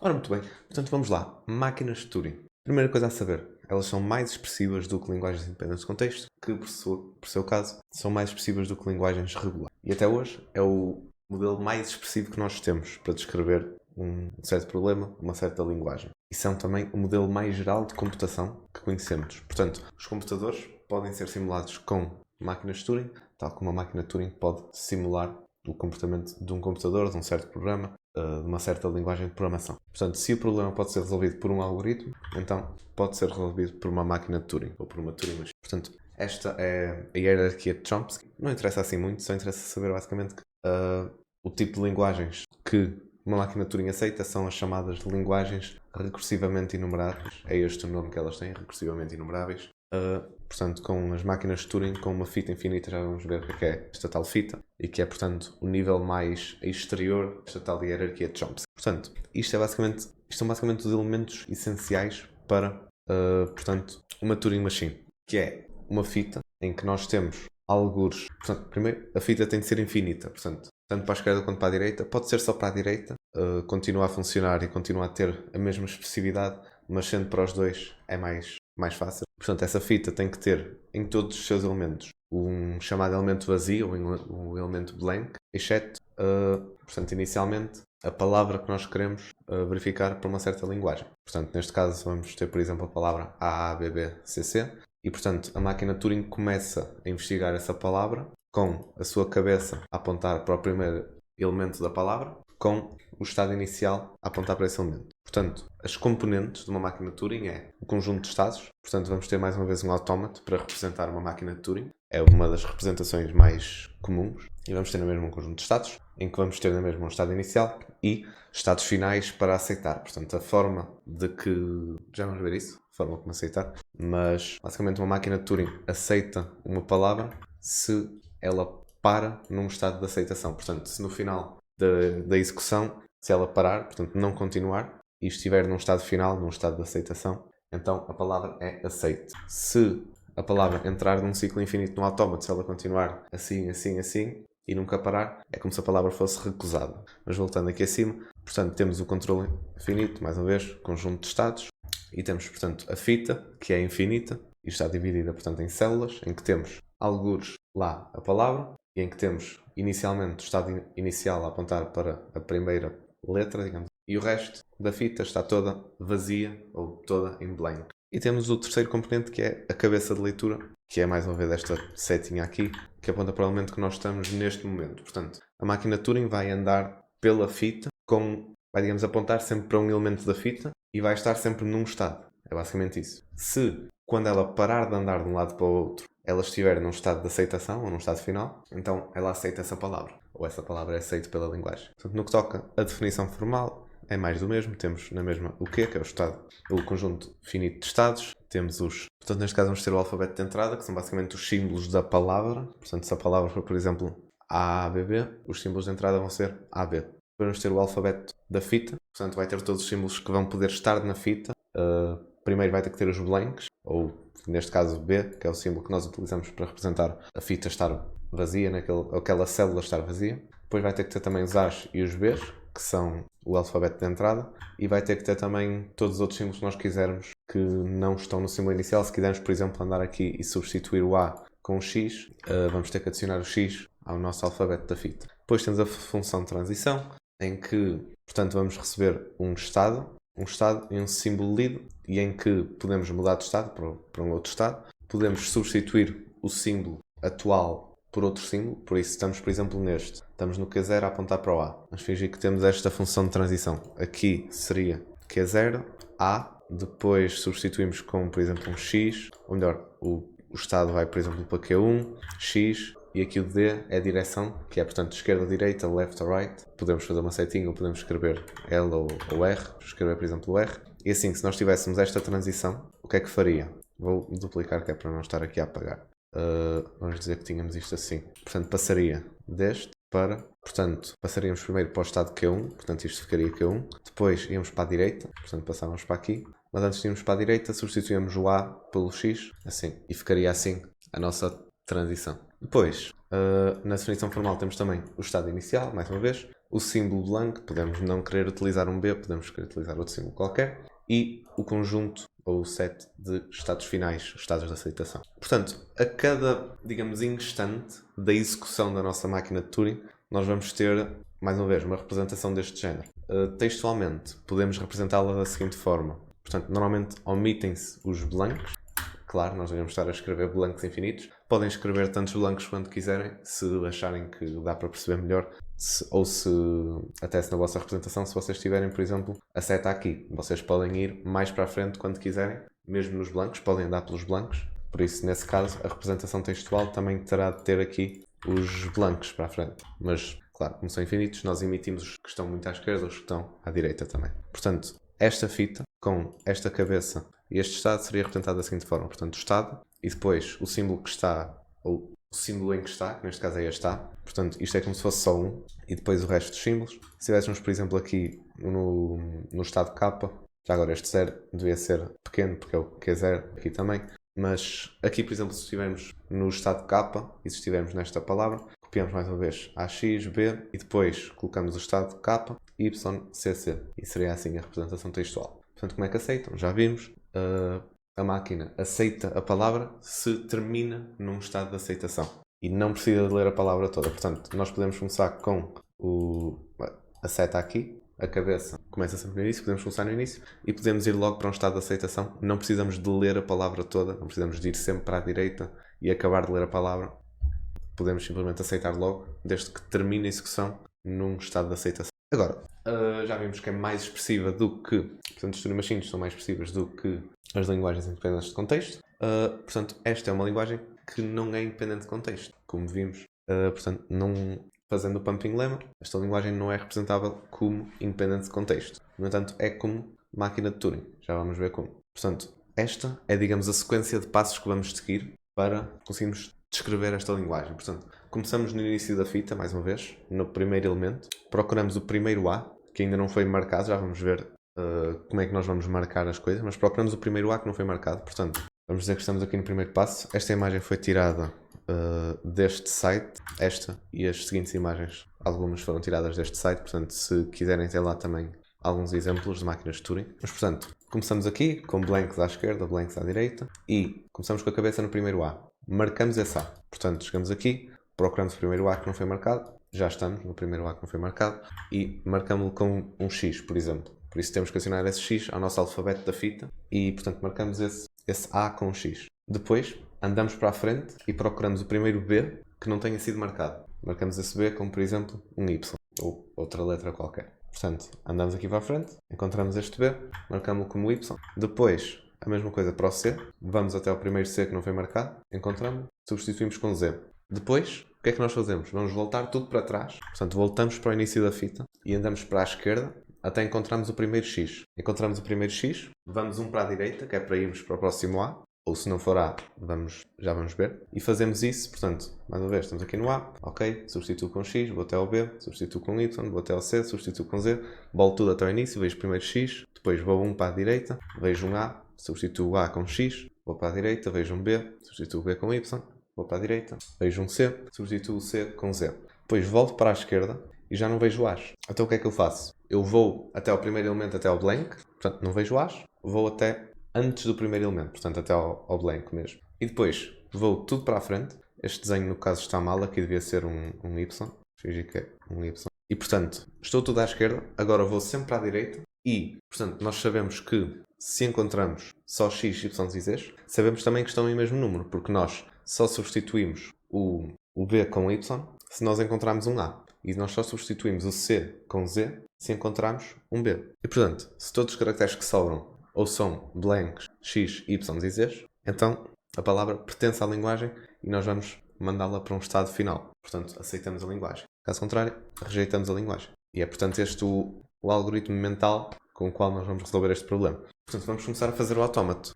Ora, muito bem. Portanto, vamos lá. Máquinas de Turing. Primeira coisa a saber, elas são mais expressivas do que linguagens independentes de contexto, que, por seu caso, são mais expressivas do que linguagens regulares. E até hoje é o modelo mais expressivo que nós temos para descrever um certo problema, uma certa linguagem. E são também o modelo mais geral de computação que conhecemos. Portanto, os computadores podem ser simulados com máquinas de Turing, tal como a máquina de Turing pode simular o comportamento de um computador, de um certo programa, de uma certa linguagem de programação. Portanto, se o problema pode ser resolvido por um algoritmo, então pode ser resolvido por uma máquina de Turing ou por uma Turing Machine. Portanto, esta é a hierarquia de Chomsky. Não interessa assim muito, só interessa saber basicamente que o tipo de linguagens que uma máquina de Turing aceita são as chamadas linguagens recursivamente enumeráveis. É este o nome que elas têm, recursivamente enumeráveis. Portanto, com as máquinas de Turing, com uma fita infinita, já vamos ver o que é esta tal fita e que é, portanto, o nível mais exterior desta tal hierarquia de Chomsky. Portanto, isto são basicamente os elementos essenciais para, portanto, uma Turing Machine, que é uma fita em que nós temos algures. Portanto, primeiro, a fita tem de ser infinita, portanto, tanto para a esquerda quanto para a direita. Pode ser só para a direita, continua a funcionar e continua a ter a mesma expressividade, mas sendo para os dois é mais fácil. Portanto, essa fita tem que ter em todos os seus elementos um chamado elemento vazio, um elemento blank, exceto, portanto, inicialmente, a palavra que nós queremos verificar para uma certa linguagem. Portanto, neste caso, vamos ter, por exemplo, a palavra AABBCC e, portanto, a máquina Turing começa a investigar essa palavra com a sua cabeça a apontar para o primeiro elemento da palavra, com o estado inicial a apontar para esse elemento. Portanto, as componentes de uma máquina de Turing é o conjunto de estados. Portanto, vamos ter mais uma vez um autómato para representar uma máquina de Turing. É uma das representações mais comuns. E vamos ter na mesma um conjunto de estados, em que vamos ter na mesma um estado inicial e estados finais para aceitar. Portanto, a forma de que... Já vamos ver isso, a forma como aceitar. Mas, basicamente, uma máquina de Turing aceita uma palavra se ela para num estado de aceitação. Portanto, se no final da execução, se ela parar, portanto, não continuar, e estiver num estado final, num estado de aceitação, então a palavra é aceite. Se a palavra entrar num ciclo infinito no autómato, se ela continuar assim, assim, assim, e nunca parar, é como se a palavra fosse recusada. Mas voltando aqui acima, portanto, temos o controle infinito, mais uma vez, conjunto de estados, e temos, portanto, a fita, que é infinita, e está dividida, portanto, em células, em que temos algures lá a palavra, e em que temos inicialmente o estado inicial a apontar para a primeira letra, digamos, e o resto da fita está toda vazia ou toda em blank. E temos o terceiro componente, que é a cabeça de leitura, que é mais uma vez esta setinha aqui, que aponta para o elemento que nós estamos neste momento. Portanto, a máquina Turing vai andar pela fita, vai, digamos, apontar sempre para um elemento da fita e vai estar sempre num estado. É basicamente isso. Se, quando ela parar de andar de um lado para o outro, ela estiver num estado de aceitação ou num estado final, então ela aceita essa palavra. Ou essa palavra é aceita pela linguagem. Portanto, no que toca à definição formal, é mais do mesmo. Temos na mesma o quê? Que é o estado, o conjunto finito de estados. Temos portanto, neste caso vamos ter o alfabeto de entrada, que são basicamente os símbolos da palavra. Portanto, se a palavra for, por exemplo, AABB, os símbolos de entrada vão ser AB. Depois vamos ter o alfabeto da fita. Portanto, vai ter todos os símbolos que vão poder estar na fita. Primeiro vai ter que ter os blanks, ou neste caso B, que é o símbolo que nós utilizamos para representar a fita estar vazia, aquela célula estar vazia. Depois vai ter que ter também os A's e os B's, que são o alfabeto de entrada, e vai ter que ter também todos os outros símbolos que nós quisermos que não estão no símbolo inicial. Se quisermos, por exemplo, andar aqui e substituir o A com o X, vamos ter que adicionar o X ao nosso alfabeto da fita. Depois temos a função de transição, em que, portanto, vamos receber um estado e um símbolo lido, e em que podemos mudar de estado para um outro estado. Podemos substituir o símbolo atual por outro símbolo, por isso estamos, por exemplo, neste. Estamos no Q0 a apontar para o A. Vamos fingir que temos esta função de transição. Aqui seria Q0, A, depois substituímos com, por exemplo, um X, ou melhor, o estado vai, por exemplo, para Q1, X, e aqui o D é a direção, que é, portanto, esquerda, direita, left or right. Podemos fazer uma setinha ou podemos escrever L ou R. Vou escrever, por exemplo, o R. E assim, se nós tivéssemos esta transição, o que é que faria? Vou duplicar, que é para não estar aqui a apagar. Vamos dizer que tínhamos isto assim. Portanto, passaria deste para... Portanto, passaríamos primeiro para o estado Q1. Portanto, isto ficaria Q1. Depois íamos para a direita. Portanto, passávamos para aqui. Mas antes de irmos para a direita, substituíamos o A pelo X. Assim. E ficaria assim a nossa transição. Depois, na definição formal temos também o estado inicial, mais uma vez, o símbolo blank, podemos não querer utilizar um B, podemos querer utilizar outro símbolo qualquer, e o conjunto ou o set de estados finais, estados de aceitação. Portanto, a cada, digamos, instante da execução da nossa máquina de Turing, nós vamos ter, mais uma vez, uma representação deste género. Textualmente, podemos representá-la da seguinte forma. Portanto, normalmente omitem-se os blancos. Claro, nós devemos estar a escrever blancos infinitos. Podem escrever tantos blancos quanto quiserem, se acharem que dá para perceber melhor. Ou se, até se na vossa representação, se vocês tiverem, por exemplo, a seta aqui. Vocês podem ir mais para a frente quando quiserem, mesmo nos blancos, podem andar pelos blancos. Por isso, nesse caso, a representação textual também terá de ter aqui os blancos para a frente. Mas, claro, como são infinitos, nós emitimos os que estão muito à esquerda, os que estão à direita também. Portanto, esta fita, com esta cabeça e este estado, seria representado da seguinte forma. Portanto, o estado e depois o símbolo que está, ou o símbolo em que está, que neste caso é este A. Portanto, isto é como se fosse só um, e depois o resto dos símbolos. Se estivéssemos, por exemplo, aqui no estado K, já agora este 0 devia ser pequeno, porque é o Q0 aqui também. Mas aqui, por exemplo, se estivermos no estado K e se estivermos nesta palavra, copiamos mais uma vez AX, B e depois colocamos o estado K, Y, CC. E seria assim a representação textual. Portanto, como é que aceitam? Já vimos. A máquina aceita a palavra se termina num estado de aceitação. E não precisa de ler a palavra toda. Portanto, nós podemos começar com a seta aqui. A cabeça começa sempre no início, podemos começar no início e podemos ir logo para um estado de aceitação. Não precisamos de ler a palavra toda, não precisamos de ir sempre para a direita e acabar de ler a palavra. Podemos simplesmente aceitar logo, desde que termine a execução num estado de aceitação. Agora, já vimos que é mais expressiva do que... Portanto, as Turing Machines são mais expressivas do que as linguagens independentes de contexto. Portanto, esta é uma linguagem que não é independente de contexto, como vimos. Portanto, não... Fazendo o pumping lemma, esta linguagem não é representável como independente de contexto. No entanto, é como máquina de Turing. Já vamos ver como. Portanto, esta é, digamos, a sequência de passos que vamos seguir para conseguirmos descrever esta linguagem. Portanto, começamos no início da fita, mais uma vez, no primeiro elemento. Procuramos o primeiro A, que ainda não foi marcado. Já vamos ver como é que nós vamos marcar as coisas. Mas procuramos o primeiro A que não foi marcado. Portanto, vamos dizer que estamos aqui no primeiro passo. Esta imagem foi tirada deste site, esta e as seguintes imagens, algumas foram tiradas deste site, portanto, se quiserem ter lá também alguns exemplos de máquinas de Turing. Mas, portanto, começamos aqui com blanks à esquerda, blanks à direita e começamos com a cabeça no primeiro A. Marcamos esse A. Portanto, chegamos aqui, procuramos o primeiro A que não foi marcado, já estamos no primeiro A que não foi marcado e marcamos-lo com um X, por exemplo. Por isso temos que adicionar esse X ao nosso alfabeto da fita e, portanto, marcamos esse A com um X. Depois, andamos para a frente e procuramos o primeiro B que não tenha sido marcado. Marcamos esse B como, por exemplo, um Y ou outra letra qualquer. Portanto, andamos aqui para a frente, encontramos este B, marcamos-lo como Y. Depois, a mesma coisa para o C. Vamos até o primeiro C que não foi marcado, encontramos, substituímos com Z. Depois, o que é que nós fazemos? Vamos voltar tudo para trás. Portanto, voltamos para o início da fita e andamos para a esquerda até encontrarmos o primeiro X. Encontramos o primeiro X, vamos um para a direita, que é para irmos para o próximo A. Ou se não for A, já vamos ver. E fazemos isso, portanto, mais uma vez, estamos aqui no A, ok, substituo com X, vou até ao B, substituo com Y, vou até ao C, substituo com Z, volto tudo até ao início, vejo primeiro X, depois vou um para a direita, vejo um A, substituo o A com X, vou para a direita, vejo um B, substituo o B com Y, vou para a direita, vejo um C, substituo o C com Z. Depois volto para a esquerda e já não vejo As. Então o que é que eu faço? Eu vou até ao primeiro elemento, até ao blank, portanto não vejo As, vou até antes do primeiro elemento, portanto até ao blank mesmo. E depois vou tudo para a frente. Este desenho no caso está mal, aqui devia ser um Y. Fingir que é um Y. E portanto, estou tudo à esquerda, agora vou sempre para a direita. E, portanto, nós sabemos que se encontramos só X, Y e Z, sabemos também que estão em mesmo número, porque nós só substituímos o B com Y se nós encontrarmos um A. E nós só substituímos o C com Z se encontrarmos um B. E portanto, se todos os caracteres que sobram ou são blanks X, Y e Z, então a palavra pertence à linguagem e nós vamos mandá-la para um estado final. Portanto, aceitamos a linguagem. Caso contrário, rejeitamos a linguagem. E é, portanto, este o algoritmo mental com o qual nós vamos resolver este problema. Portanto, vamos começar a fazer o autómato.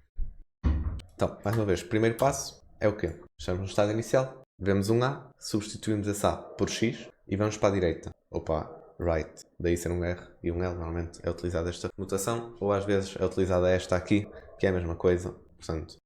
Então, mais uma vez, o primeiro passo é o quê? Estamos no estado inicial, vemos um A, substituímos esse A por X e vamos para a direita. Ou para right, daí ser um R e um L, normalmente é utilizada esta notação, ou às vezes é utilizada esta aqui, que é a mesma coisa. Portanto,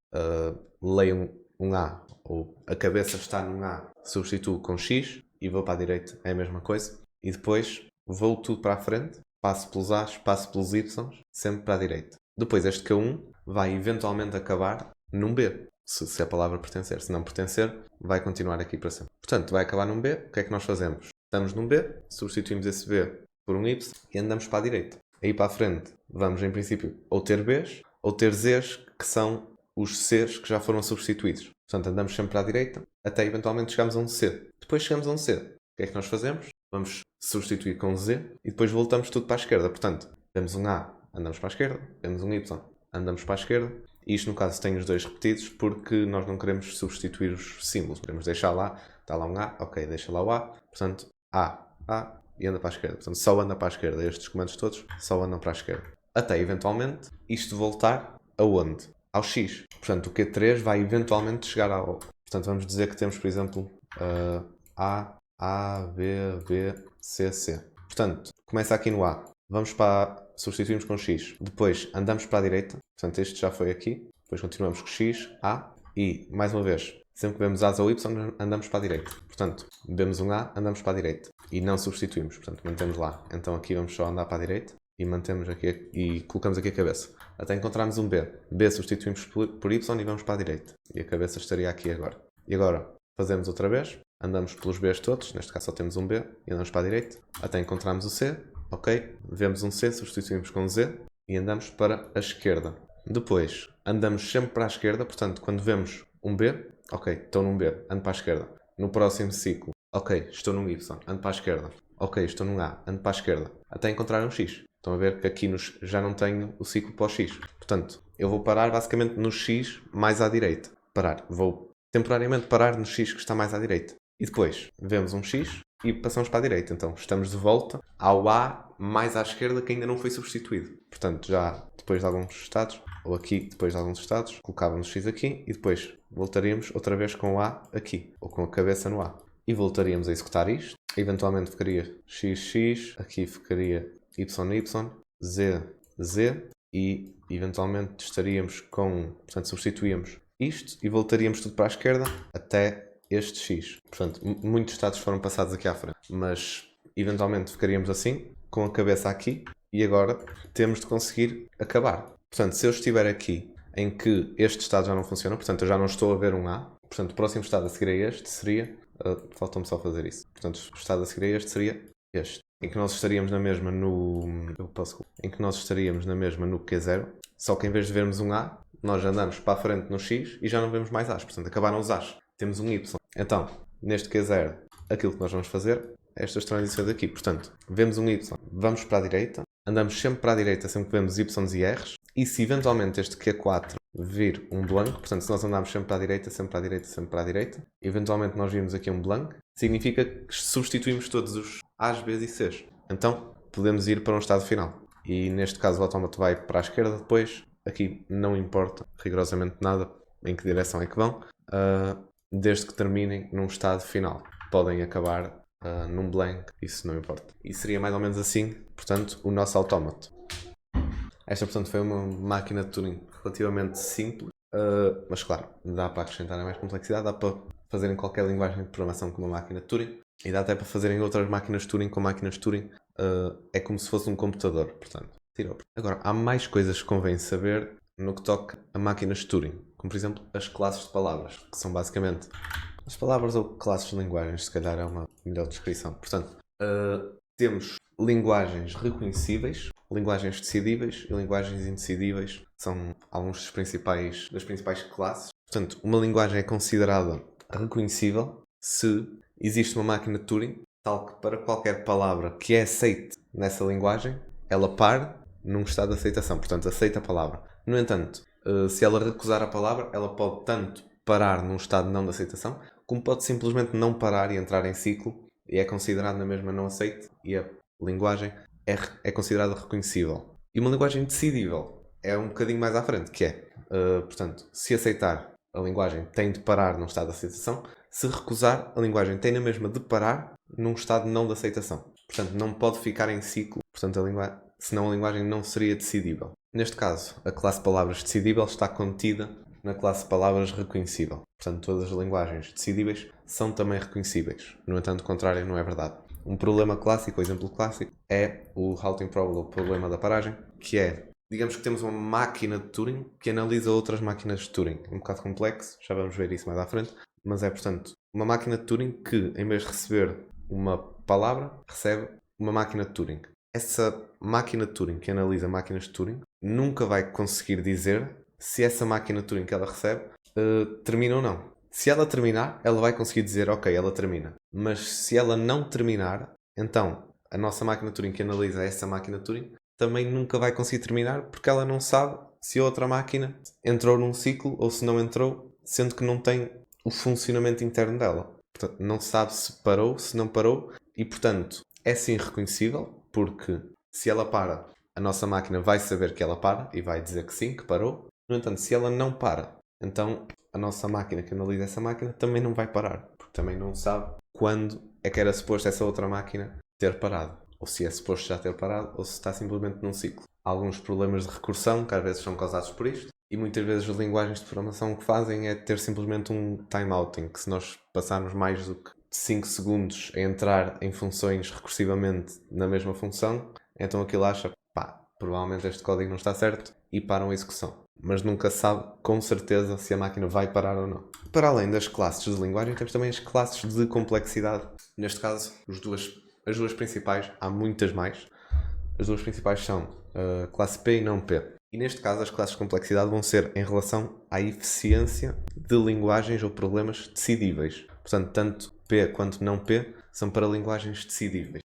leio um A, ou a cabeça está num A, substituo com X e vou para a direita, é a mesma coisa. E depois vou tudo para a frente, passo pelos A's, passo pelos Y's, sempre para a direita. Depois este K1 vai eventualmente acabar num B, se a palavra pertencer. Se não pertencer, vai continuar aqui para sempre. Portanto, vai acabar num B. O que é que nós fazemos? Estamos num B, substituímos esse B por um Y e andamos para a direita. Aí para a frente, vamos em princípio ou ter B's ou ter Z's, que são os C's que já foram substituídos. Portanto, andamos sempre para a direita até eventualmente chegamos a um C. Depois chegamos a um C. O que é que nós fazemos? Vamos substituir com um Z e depois voltamos tudo para a esquerda. Portanto, temos um A, andamos para a esquerda. Temos um Y, andamos para a esquerda. E isto, no caso, tem os dois repetidos porque nós não queremos substituir os símbolos. Queremos deixar lá, está lá um A, ok, deixa lá o A. Portanto, A e anda para a esquerda. Portanto, só anda para a esquerda. Estes comandos todos só andam para a esquerda. Até, eventualmente, isto voltar aonde? Ao X. Portanto, o Q3 vai eventualmente chegar ao... Portanto, vamos dizer que temos, por exemplo, A, B, C, C. Portanto, começa aqui no A. Vamos para... Substituímos com X. Depois, andamos para a direita. Portanto, este já foi aqui. Depois continuamos com X, A. E, mais uma vez, sempre que vemos A's ou Y, andamos para a direita. Portanto, vemos um A, andamos para a direita. E não substituímos. Portanto, mantemos lá. Então, aqui vamos só andar para a direita. E mantemos aqui e colocamos aqui a cabeça. Até encontrarmos um B. B substituímos por Y e vamos para a direita. E a cabeça estaria aqui agora. E agora fazemos outra vez. Andamos pelos B's todos. Neste caso só temos um B. E andamos para a direita. Até encontrarmos o C. Ok. Vemos um C, substituímos com um Z. E andamos para a esquerda. Depois andamos sempre para a esquerda. Portanto, quando vemos um B. Ok, estou num B. Ando para a esquerda. No próximo ciclo. Ok, estou num Y. Ando para a esquerda. Ok, estou num A. Ando para a esquerda. Até encontrar um X. Estão a ver que aqui já não tenho o ciclo para o X. Portanto, eu vou parar basicamente no X mais à direita. Vou temporariamente parar no X que está mais à direita. E depois vemos um X e passamos para a direita. Então estamos de volta ao A mais à esquerda que ainda não foi substituído. Portanto, já depois de alguns estados, ou aqui depois de alguns estados, colocávamos o X aqui e depois voltaríamos outra vez com o A aqui, ou com a cabeça no A. E voltaríamos a executar isto. Eventualmente ficaria XX, aqui ficaria YY, Z e eventualmente estaríamos com, portanto substituíamos isto e voltaríamos tudo para a esquerda até este X. Portanto, muitos estados foram passados aqui à frente, mas eventualmente ficaríamos assim, com a cabeça aqui e agora temos de conseguir acabar. Portanto, se eu estiver aqui em que este estado já não funciona, portanto eu já não estou a ver um A, portanto o próximo estado a seguir a este seria, falta-me só fazer isso, portanto o estado a seguir a este seria este. Em que nós estaríamos na mesma no Q0, só que em vez de vermos um A, nós andamos para a frente no X e já não vemos mais A's, portanto acabaram os A's, temos um Y. Então, neste Q0, aquilo que nós vamos fazer é estas transições aqui, portanto, vemos um Y, vamos para a direita, andamos sempre para a direita sempre que vemos Y's e R's, e se eventualmente este Q4 vir um blanco, portanto se nós andarmos sempre para a direita, sempre para a direita, sempre para a direita, eventualmente nós vimos aqui um blanco, significa que substituímos todos os A's, B's e C's. Então podemos ir para um estado final. E neste caso o autómato vai para a esquerda depois. Aqui não importa rigorosamente nada em que direção é que vão, desde que terminem num estado final. Podem acabar num blank, isso não importa. E seria mais ou menos assim, portanto, o nosso autómato. Esta, portanto, foi uma máquina de Turing relativamente simples, mas claro, dá para acrescentar mais complexidade, dá para fazer em qualquer linguagem de programação com uma máquina de Turing e dá até para fazer em outras máquinas de Turing com máquinas de Turing. É como se fosse um computador, portanto. Agora, há mais coisas que convém saber no que toca a máquinas de Turing, como por exemplo as classes de palavras, que são basicamente as palavras ou classes de linguagens, se calhar é uma melhor descrição. Portanto, temos linguagens reconhecíveis, linguagens decidíveis e linguagens indecidíveis. São alguns das principais classes. Portanto, uma linguagem é considerada reconhecível se existe uma máquina de Turing tal que para qualquer palavra que é aceite nessa linguagem, ela pare num estado de aceitação. Portanto, aceita a palavra. No entanto, se ela recusar a palavra, ela pode tanto parar num estado de não de aceitação, como pode simplesmente não parar e entrar em ciclo e é considerado na mesma não aceite e a linguagem é considerada reconhecível. E uma linguagem decidível é um bocadinho mais à frente, que é, portanto, se aceitar, a linguagem tem de parar num estado de aceitação. Se recusar, a linguagem tem na mesma de parar num estado não de aceitação. Portanto, não pode ficar em ciclo, portanto, senão a linguagem não seria decidível. Neste caso, a classe de palavras decidível está contida na classe de palavras reconhecível. Portanto, todas as linguagens decidíveis são também reconhecíveis. No entanto, o contrário não é verdade. Um problema clássico, um exemplo clássico, é o halting problem, o problema da paragem, que é, digamos que temos uma máquina de Turing que analisa outras máquinas de Turing. Um bocado complexo, já vamos ver isso mais à frente, mas é, portanto, uma máquina de Turing que, em vez de receber uma palavra, recebe uma máquina de Turing. Essa máquina de Turing que analisa máquinas de Turing nunca vai conseguir dizer se essa máquina de Turing que ela recebe termina ou não. Se ela terminar, ela vai conseguir dizer, ok, ela termina. Mas se ela não terminar, então a nossa máquina de Turing que analisa essa máquina de Turing também nunca vai conseguir terminar porque ela não sabe se a outra máquina entrou num ciclo ou se não entrou, sendo que não tem o funcionamento interno dela. Portanto, não sabe se parou, se não parou e, portanto, é sim reconhecível porque se ela para, a nossa máquina vai saber que ela para e vai dizer que sim, que parou. No entanto, se ela não para, então a nossa máquina que analisa essa máquina também não vai parar, porque também não sabe quando é que era suposto essa outra máquina ter parado, ou se é suposto já ter parado, ou se está simplesmente num ciclo. Há alguns problemas de recursão que às vezes são causados por isto, e muitas vezes as linguagens de programação o que fazem é ter simplesmente um timeouting, que se nós passarmos mais do que 5 segundos a entrar em funções recursivamente na mesma função, então aquilo acha, pá, provavelmente este código não está certo e param a execução. Mas nunca sabe com certeza se a máquina vai parar ou não. Para além das classes de linguagem, temos também as classes de complexidade. Neste caso, as duas principais, há muitas mais. As duas principais são a classe P e não P. E neste caso, as classes de complexidade vão ser em relação à eficiência de linguagens ou problemas decidíveis. Portanto, tanto P quanto não P são para linguagens decidíveis.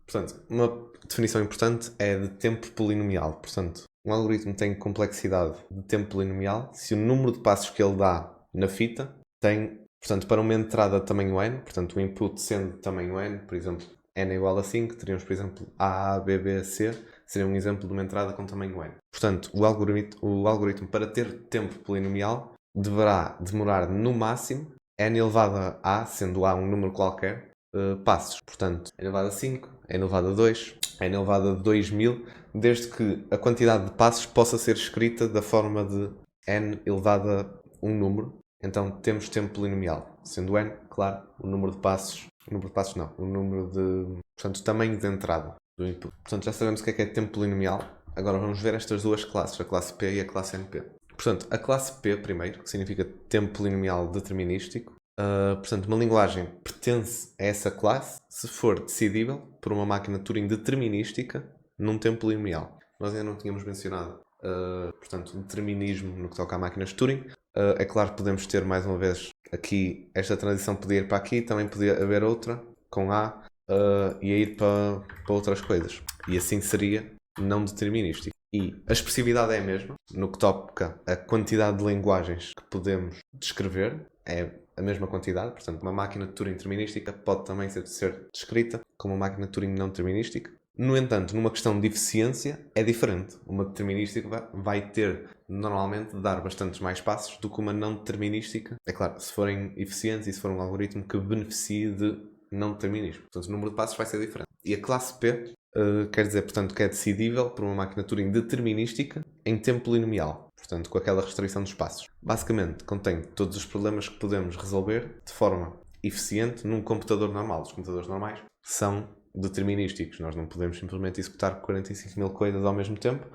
Portanto, uma definição importante é de tempo polinomial. Portanto, um algoritmo tem complexidade de tempo polinomial se o número de passos que ele dá na fita tem, portanto, para uma entrada de tamanho n, portanto, o input sendo de tamanho n, por exemplo, n é igual a 5, teríamos, por exemplo, A, B, B, C, seria um exemplo de uma entrada com tamanho n. Portanto, o algoritmo para ter tempo polinomial deverá demorar no máximo n elevado a, sendo A um número qualquer, passos. Portanto, n elevado a 5, n elevado a 2, n elevado a 2000, desde que a quantidade de passos possa ser escrita da forma de n elevado a um número. Então temos tempo polinomial, sendo n, claro, o número de passos não, o número de, portanto, o tamanho de entrada do input. Portanto, já sabemos o que é tempo polinomial. Agora vamos ver estas duas classes, a classe P e a classe NP. Portanto, a classe P primeiro, que significa tempo polinomial determinístico. Portanto, uma linguagem pertence a essa classe se for decidível por uma máquina de Turing determinística num tempo polinomial. Nós ainda não tínhamos mencionado, portanto, o determinismo no que toca a máquinas de Turing. É claro que podemos ter, mais uma vez, aqui, esta transição podia ir para aqui, também podia haver outra, com A, e a ir para outras coisas. E assim seria não determinístico. E a expressividade é a mesma, no que toca a quantidade de linguagens que podemos descrever, é a mesma quantidade, portanto, uma máquina de Turing determinística pode também ser descrita como uma máquina de Turing não determinística. No entanto, numa questão de eficiência, é diferente. Uma determinística vai ter, normalmente, de dar bastantes mais passos do que uma não determinística. É claro, se forem eficientes e se for um algoritmo que beneficie de não determinismo. Portanto, o número de passos vai ser diferente. E a classe P quer dizer, portanto, que é decidível por uma máquina de Turing determinística em tempo polinomial. Portanto, com aquela restrição dos passos. Basicamente, contém todos os problemas que podemos resolver de forma eficiente num computador normal. Os computadores normais são determinísticos. Nós não podemos simplesmente executar 45 mil coisas ao mesmo tempo,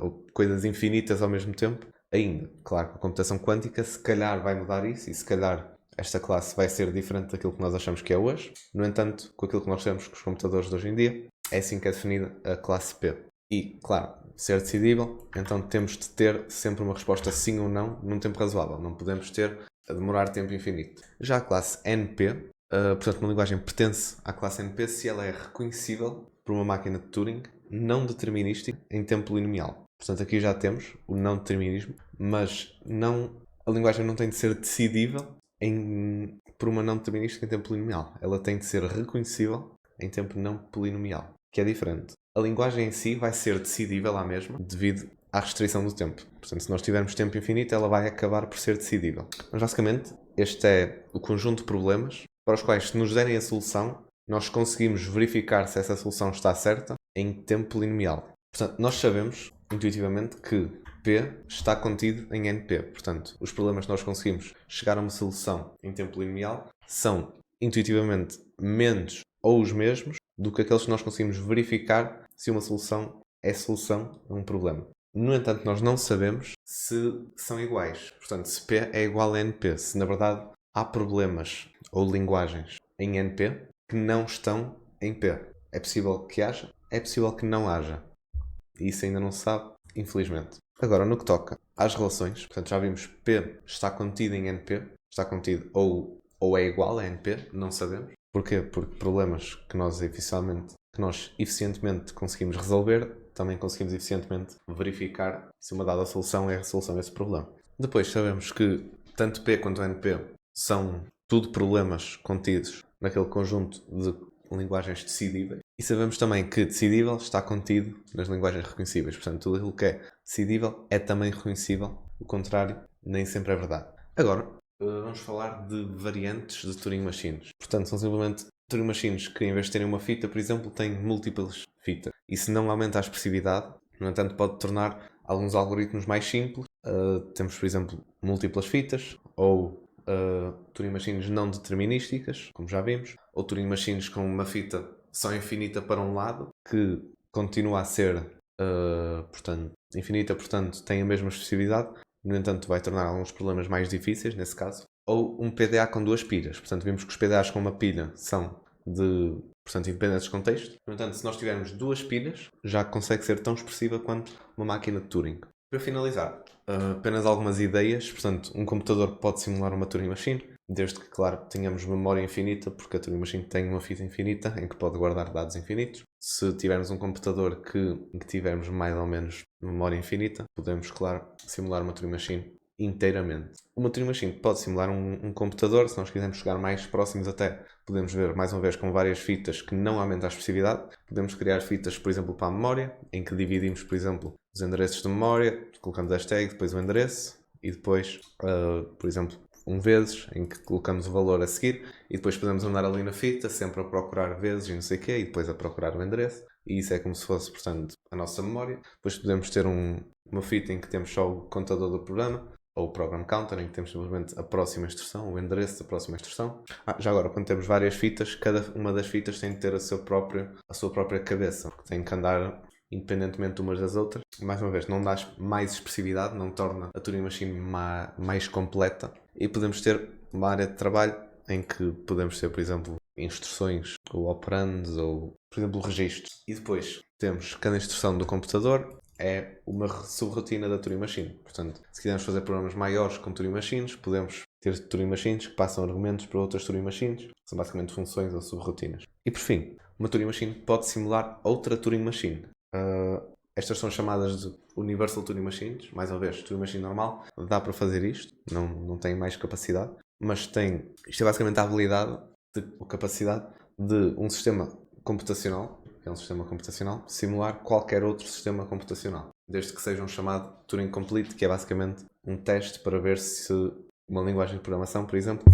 ou coisas infinitas ao mesmo tempo, ainda. Claro que a computação quântica se calhar vai mudar isso e se calhar esta classe vai ser diferente daquilo que nós achamos que é hoje. No entanto, com aquilo que nós temos com os computadores de hoje em dia, é assim que é definida a classe P. E, claro, ser decidível, então temos de ter sempre uma resposta sim ou não num tempo razoável. Não podemos ter a demorar tempo infinito. Já a classe NP, portanto, uma linguagem pertence à classe NP se ela é reconhecível por uma máquina de Turing não determinística em tempo polinomial. Portanto, aqui já temos o não determinismo, mas a linguagem não tem de ser decidível por uma não determinística em tempo polinomial. Ela tem de ser reconhecível em tempo não polinomial, que é diferente. A linguagem em si vai ser decidível à mesma devido à restrição do tempo. Portanto, se nós tivermos tempo infinito, ela vai acabar por ser decidível. Mas, basicamente, este é o conjunto de problemas para os quais, se nos derem a solução, nós conseguimos verificar se essa solução está certa em tempo polinomial. Portanto, nós sabemos, intuitivamente, que P está contido em NP. Portanto, os problemas que nós conseguimos chegar a uma solução em tempo polinomial são, intuitivamente, menos ou os mesmos do que aqueles que nós conseguimos verificar se uma solução é solução a um problema. No entanto, nós não sabemos se são iguais. Portanto, se P é igual a NP, se na verdade há problemas ou linguagens em NP que não estão em P. É possível que haja, é possível que não haja. E isso ainda não se sabe, infelizmente. Agora, no que toca às relações, portanto, já vimos P está contido em NP, está contido ou é igual a NP, não sabemos. Porquê? Porque problemas que nós eficientemente conseguimos resolver, também conseguimos eficientemente verificar se uma dada solução é a solução a esse problema. Depois sabemos que tanto P quanto NP são tudo problemas contidos naquele conjunto de linguagens decidíveis. E sabemos também que decidível está contido nas linguagens reconhecíveis. Portanto, tudo aquilo que é decidível é também reconhecível. O contrário nem sempre é verdade. Agora, vamos falar de variantes de Turing Machines. Portanto, são simplesmente Turing Machines que, em vez de terem uma fita, por exemplo, têm múltiplas fitas. Isso não aumenta a expressividade, no entanto, pode tornar alguns algoritmos mais simples. Temos, por exemplo, múltiplas fitas, ou Turing Machines não determinísticas, como já vimos, ou Turing Machines com uma fita só infinita para um lado, que continua a ser portanto, infinita, portanto tem a mesma expressividade, no entanto vai tornar alguns problemas mais difíceis nesse caso. Ou um PDA com duas pilhas, portanto vimos que os PDAs com uma pilha são portanto, independentes de contexto. No entanto, se nós tivermos duas pilhas, já consegue ser tão expressiva quanto uma máquina de Turing. Para finalizar, apenas algumas ideias. Portanto, um computador pode simular uma Turing Machine, desde que, claro, tenhamos memória infinita, porque a Turing Machine tem uma fita infinita em que pode guardar dados infinitos. Se tivermos um computador em que tivermos mais ou menos memória infinita, podemos, claro, simular uma Turing Machine inteiramente. Uma Turing Machine pode simular um computador. Se nós quisermos chegar mais próximos até, podemos ver, mais uma vez, com várias fitas que não aumentam a expressividade. Podemos criar fitas, por exemplo, para a memória, em que dividimos, por exemplo, os endereços de memória, colocamos hashtag, depois o endereço, e depois, por exemplo, vezes, em que colocamos o valor a seguir, e depois podemos andar ali na fita, sempre a procurar vezes e não sei o quê, e depois a procurar o endereço, e isso é como se fosse, portanto, a nossa memória. Depois podemos ter uma fita em que temos só o contador do programa, ou o program counter, em que temos simplesmente a próxima instrução, o endereço da próxima instrução. Já agora, quando temos várias fitas, cada uma das fitas tem de ter a sua própria cabeça, porque tem que andar independentemente umas das outras. Mais uma vez, não dá mais expressividade, não torna a Turing Machine mais completa. E podemos ter uma área de trabalho em que podemos ter, por exemplo, instruções ou operands ou, por exemplo, registros. E depois temos cada instrução do computador é uma subrotina da Turing Machine. Portanto, se quisermos fazer programas maiores com Turing Machines, podemos ter Turing Machines que passam argumentos para outras Turing Machines, que são basicamente funções ou subrotinas. E por fim, uma Turing Machine pode simular outra Turing Machine. Estas são chamadas de Universal Turing Machines. Mais uma vez, Turing Machine normal dá para fazer isto, não tem mais capacidade, mas isto é basicamente a habilidade ou capacidade de um sistema computacional, que é um sistema computacional, simular qualquer outro sistema computacional, desde que seja um chamado Turing Complete, que é basicamente um teste para ver se uma linguagem de programação, por exemplo,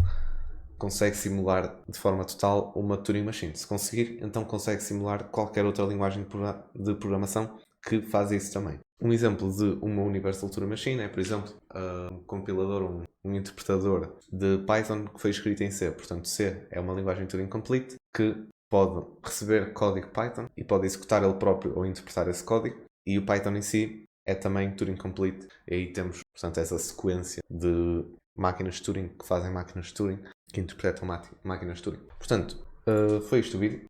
consegue simular de forma total uma Turing Machine. Se conseguir, então consegue simular qualquer outra linguagem de programação que faz isso também. Um exemplo de uma Universal Turing Machine é, por exemplo, um compilador, um interpretador de Python que foi escrito em C. Portanto, C é uma linguagem Turing Complete que pode receber código Python e pode executar ele próprio ou interpretar esse código. E o Python em si é também Turing Complete. E aí temos, portanto, essa sequência de máquinas de Turing que fazem máquinas de Turing que interpretam máquinas de Turing. Portanto, foi isto o vídeo.